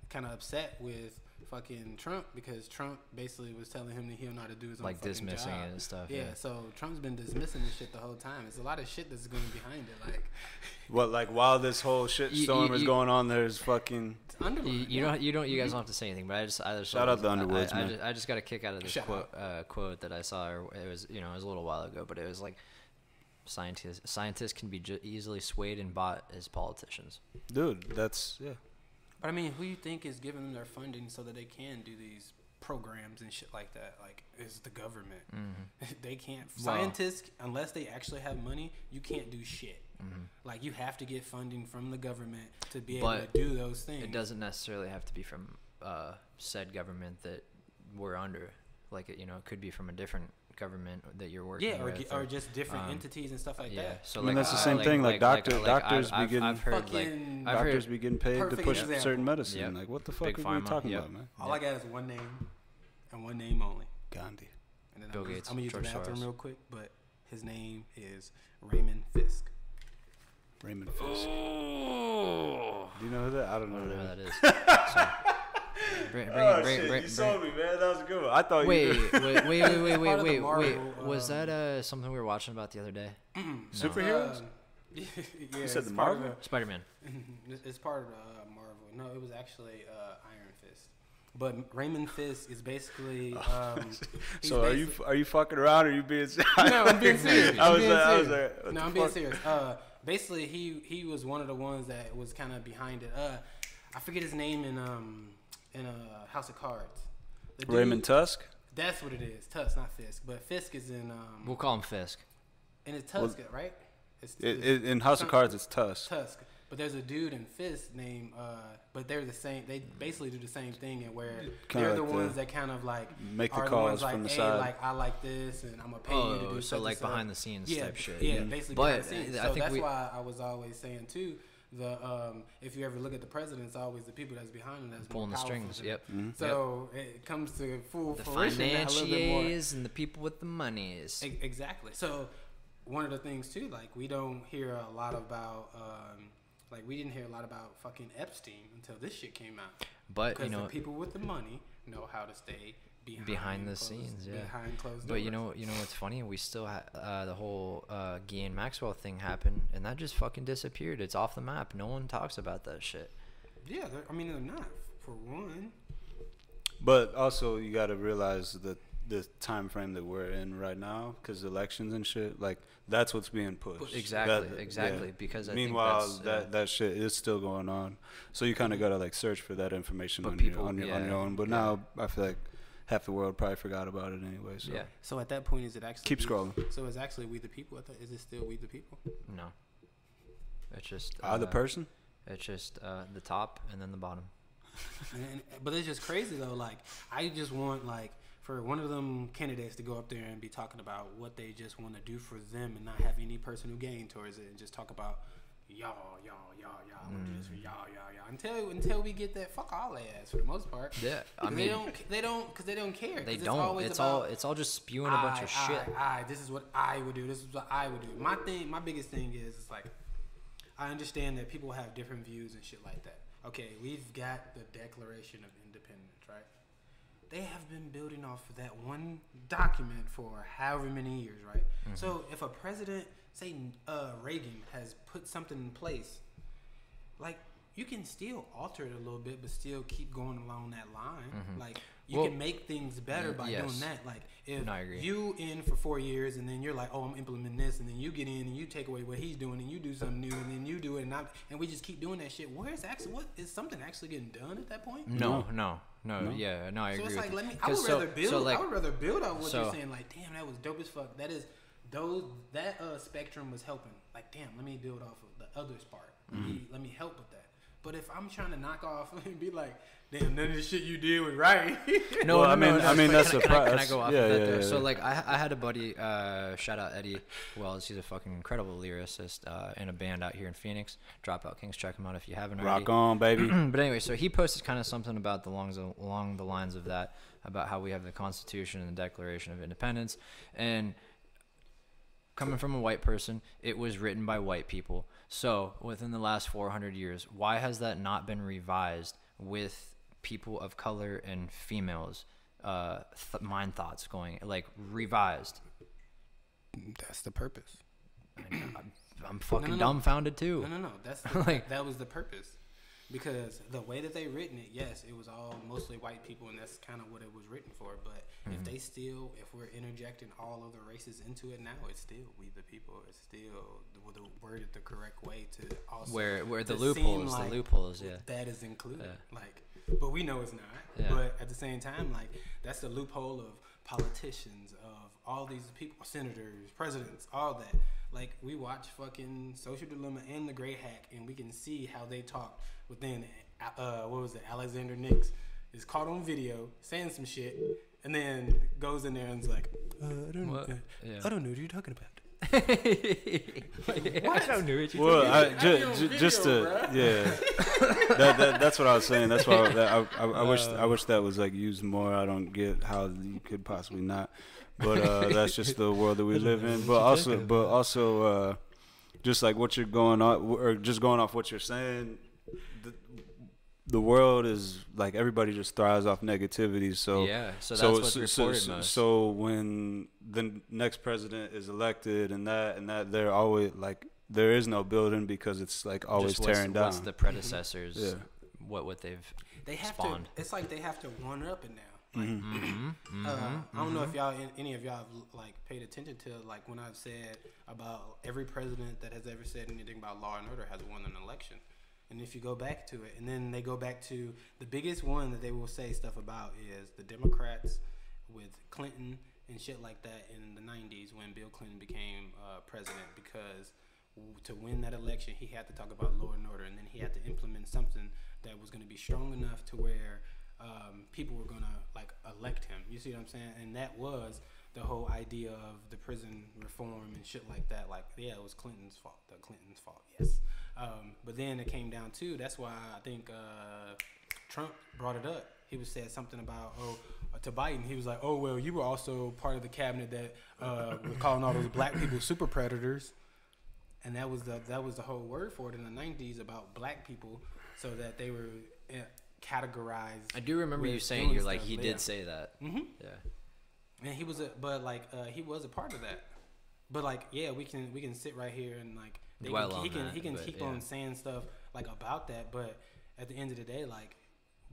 kind of upset with fucking Trump, because Trump basically was telling him that he don't know how to do his own like fucking dismissing job. it and stuff. Yeah, so Trump's been dismissing this shit the whole time. It's a lot of shit that's going behind it. Like, What, like, while this whole shit storm is going on, there's fucking. You guys don't have to say anything, but I just shout out the Underwoods, man. I just got a kick out of this quote that I saw. It was, you know, it was a little while ago, but it was like, scientists can be easily swayed and bought as politicians. Dude, that's but I mean, who you think is giving them their funding so that they can do these programs and shit like that? Like, is the government. They can't. Scientists, unless they actually have money, you can't do shit. Like, you have to get funding from the government to be able to do those things. It doesn't necessarily have to be from said government that we're under. Like, you know, it could be from a different government that you're working with. Or just different entities and stuff like that. So I mean, that's the same thing. Like, doctors be getting doctors be getting paid to push example. certain medicine. Like, what the fuck are we talking about, man? All I got is one name and one name only. Gandhi. And then Bill Gates. I'm gonna use the George bathroom Soros. real quick, but his name is Raymond Fisk. Raymond Fisk. Do you know who that? I don't know who that is. You sold me, man. That was a good one. I thought wait. Marvel, Was that something we were watching about the other day? Superheroes? Yeah, You said the part of Marvel? Spider-Man. It's part of Marvel. No, it was actually Iron Fist. But Raymond Fisk is basically. So are you fucking around, or are you being serious? No, I'm being serious. I'm being fuck? serious. Basically, he was one of the ones that was kind of behind it. I forget his name in House of Cards. Raymond Tusk? That's what it is. Tusk, not Fisk. But Fisk is in. We'll call him Fisk. And it's Tusk, right? In House of Cards, it's Tusk. Tusk. But there's a dude in Fist named, but they're the same. They basically do the same thing, and where they're the ones that kind of like make the are calls the ones like, from the hey, side. like I like this, and I'm gonna pay you to do so such like and such. behind the scenes type shit. Yeah, basically But behind the scenes. I So think that's why I was always saying too. If you ever look at the president, it's always the people that's behind him that's pulling more the powerful strings. than Yep. him. So it comes to full The fruition now a little bit more. financiers and the people with the monies. Exactly. So one of the things too, like we don't hear a lot about, like we didn't hear a lot about fucking Epstein until this shit came out. But because you know, the people with the money know how to stay behind the scenes, yeah. Behind closed doors. But you know what's funny? We still the whole Ghislaine Maxwell thing happened, and that just fucking disappeared. It's off the map. No one talks about that shit. Yeah, I mean they're not for one. But also, you got to realize that the time frame that we're in right now, because elections and shit, like that's what's being pushed. Exactly. Yeah. Because meanwhile, think that's, that shit is still going on. So you kind of gotta like search for that information But on people- your own. But now I feel like half the world probably forgot about it anyway. So yeah. So at that point, is it actually keep scrolling. So it's actually We the People. Is it still We the People? No. It's just The person. It's just the top and then the bottom. But it's just crazy though. Like I just want like for one of them candidates to go up there and be talking about what they just want to do for them and not have any personal gain towards it, and just talk about y'all, I'm gonna do this for y'all. Until we get that, fuck all their ass for the most part. Yeah, I mean they don't care. They don't. It's all just spewing a bunch of shit. This is what I would do. This is what I would do. My biggest thing is it's like I understand that people have different views and shit like that. Okay, we've got the Declaration of Independence, right? They have been building off of that one document for however many years, right? Mm-hmm. So if a president, say Reagan, has put something in place, like you can still alter it a little bit, but still keep going along that line. Mm-hmm. Like you can make things better by doing that. Like if you in for 4 years and then you're like, oh, I'm implementing this, and then you get in and you take away what he's doing and you do something new, and then you do it, and we just keep doing that shit. What is something actually getting done at that point? No. Yeah, no, I agree. So it's like, with you. I would rather build. So like, I would rather build on what you're saying. Like, damn, that was dope as fuck. That spectrum was helping. Like, damn, let me build off of the others part. Let me help with that. But if I'm trying to knock off and be like, damn, none of the shit you did was right. I mean that's a can I go off of that there? Yeah. So like I had a buddy, shout out Eddie Wells, he's a fucking incredible lyricist in a band out here in Phoenix. Dropout Kings, check him out if you haven't already. Rock on, baby. But anyway, so he posted kind of something about along the lines of that, about how we have the Constitution and the Declaration of Independence, and coming from a white person, it was written by white people. So within the last 400 years, why has that not been revised with people of color and females' mind thoughts going, like, revised? That's the purpose. I'm fucking dumbfounded too. No. That's that was the purpose. Because the way that they written it, yes, it was all mostly white people, and that's kind of what it was written for. But if we're interjecting all of the races into it now, it's still We the People. It's still worded the correct way to also where the to loopholes, seem like the loopholes, yeah, that is included. Yeah. Like, but we know it's not. Yeah. But at the same time, like that's the loophole of politicians, of all these people, senators, presidents, all that. Like we watch fucking Social Dilemma and The Great Hack, and we can see how they talk within. Alexander Nix is caught on video saying some shit, and then goes in there and is like, I don't know what you're talking about. I don't know what you're Well, talking that's what I was saying. That's why I wish that was like used more. I don't get how you could possibly not, but that's just the world that we live in. But also, just like what you're going on, or just going off what you're saying, the world is like everybody just thrives off negativity. So that's what's reported most. So when the next president is elected and that they're always like there is no building because it's like always tearing down. What's the predecessors? What they've spawned. It's like they have to one up it now. Like, I don't know if any of y'all have like paid attention to like when I've said about every president that has ever said anything about law and order has won an election. And if you go back to it, and then they go back to the biggest one that they will say stuff about is the Democrats with Clinton and shit like that in the 90s when Bill Clinton became president, because to win that election, he had to talk about law and order, and then he had to implement something that was going to be strong enough to where people were going to like elect him. You see what I'm saying? And that was the whole idea of the prison reform and shit like that. Like, yeah, it was Clinton's fault. Yes. But then it came down to, that's why I think Trump brought it up. He was said something about, to Biden, he was like, oh, well, you were also part of the cabinet that was calling all those black people super predators. And that was the whole word for it in the 90s about black people, so that they were categorized. I do remember you saying he did say that. Mm-hmm. Yeah. And he was he was a part of that. But like, yeah, we can sit right here and like he can keep on saying stuff like about that, but at the end of the day, like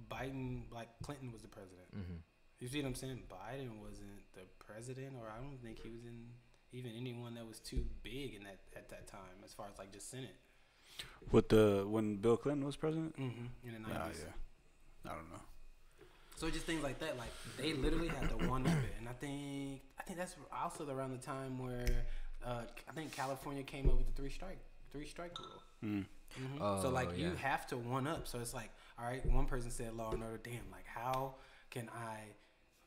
Biden, like Clinton was the president. Mm-hmm. You see what I'm saying? Biden wasn't the president, or I don't think he was in even anyone that was too big in that at that time, as far as like just Senate. When Bill Clinton was president? Mm-hmm. In the 90s. Yeah. I don't know. So just things like that, like they literally had to one up it, and I think that's also around the time where I think California came up with the three strike rule. Mm. Mm-hmm. Oh, so like you have to one up. So it's like, all right, one person said law and order. Damn, like how can I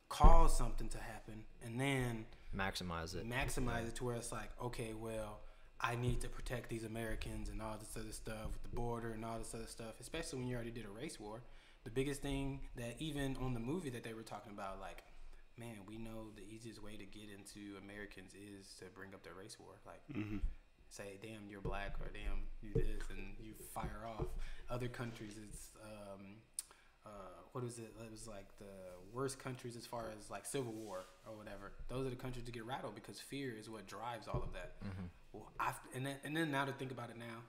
cause something to happen and then maximize it to where it's like, okay, well, I need to protect these Americans and all this other stuff with the border and all this other stuff, especially when you already did a race war. The biggest thing that even on the movie that they were talking about, like, man, we know the easiest way to get into Americans is to bring up the race war. Like, say, damn, you're black, or damn, you this, and you fire off. Other countries, it's, what was it? It was like the worst countries as far as like civil war or whatever. Those are the countries to get rattled because fear is what drives all of that. Mm-hmm. Well, and then now to think about it now,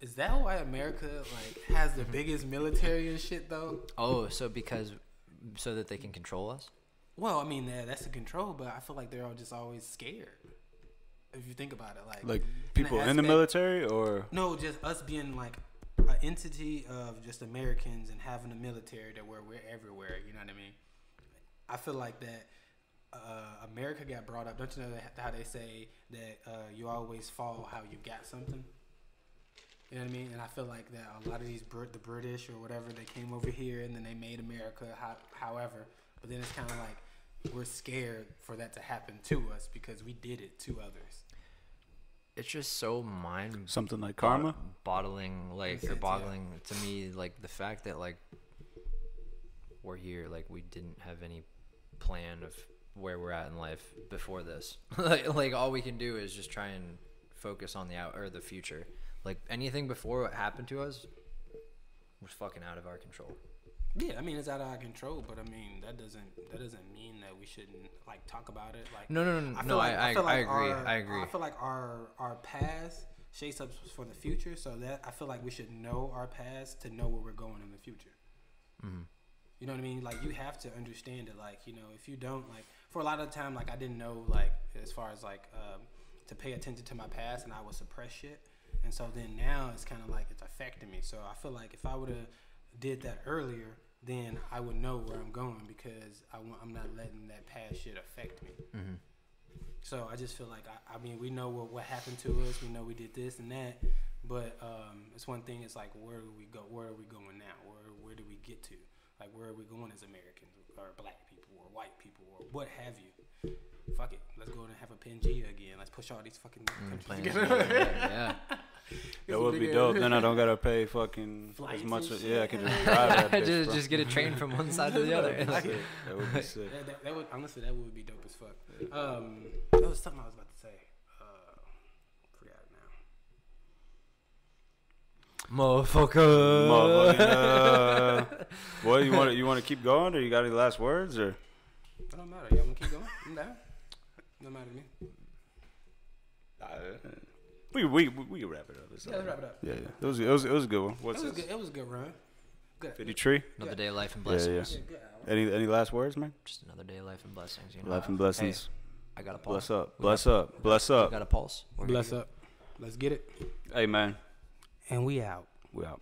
is that why America like has the biggest military and shit though? Oh, so that they can control us? Well, I mean, that's the control, but I feel like they're all just always scared. If you think about it, like people in the military, or no, just us being like an entity of just Americans and having a military that where we're everywhere. You know what I mean? I feel like that America got brought up. Don't you know how they say that you always fall how you got something? You know what I mean? And I feel like that a lot of these the British or whatever, they came over here and then they made America however. But then it's kind of like we're scared for that to happen to us because we did it to others. It's just so something like karma, boggling to me, like the fact that like we're here, like we didn't have any plan of where we're at in life before this. like all we can do is just try and focus on the future. Like anything before what happened to us was fucking out of our control. Yeah, I mean it's out of our control, but I mean that doesn't mean that we shouldn't like talk about it. Like no. I agree. I feel like our past shapes us for the future, so that I feel like we should know our past to know where we're going in the future. Mm-hmm. You know what I mean? Like you have to understand it. Like if you don't, like for a lot of the time, like I didn't know like as far as like to pay attention to my past, and I would suppress shit. And so then now it's kind of like it's affecting me. So I feel like if I would have did that earlier, then I would know where I'm going because I'm not letting that past shit affect me. Mm-hmm. So I just feel like, I mean, we know what happened to us. We know we did this and that. But it's one thing. It's like, where do we go? Where are we going now? Where do we get to? Like, where are we going as Americans or black people or white people or what have you? Fuck it. Let's go and have a Pangea again. Let's push all these fucking countries together. Yeah. That would be dope. Then I don't gotta pay fucking flights as much. I can just drive that bitch, just get a train from one side to the other. That would be sick. That would honestly, that would be dope as fuck. There was something I was about to say. Forgot it now. Motherfucker. Boy, you want to keep going, or you got any last words, or? It don't matter. Y'all want to keep going? I'm down. No matter to me. We can wrap it up. Let's wrap it up. Yeah. It was a good one. It was a good run. Good. 53. Another day of life and blessings. Yeah. Any last words, man? Just another day of life and blessings. Life and blessings. Hey, I got a pulse. Bless up. We got a pulse. Bless up. Let's get it. Hey, man. And we out. We out.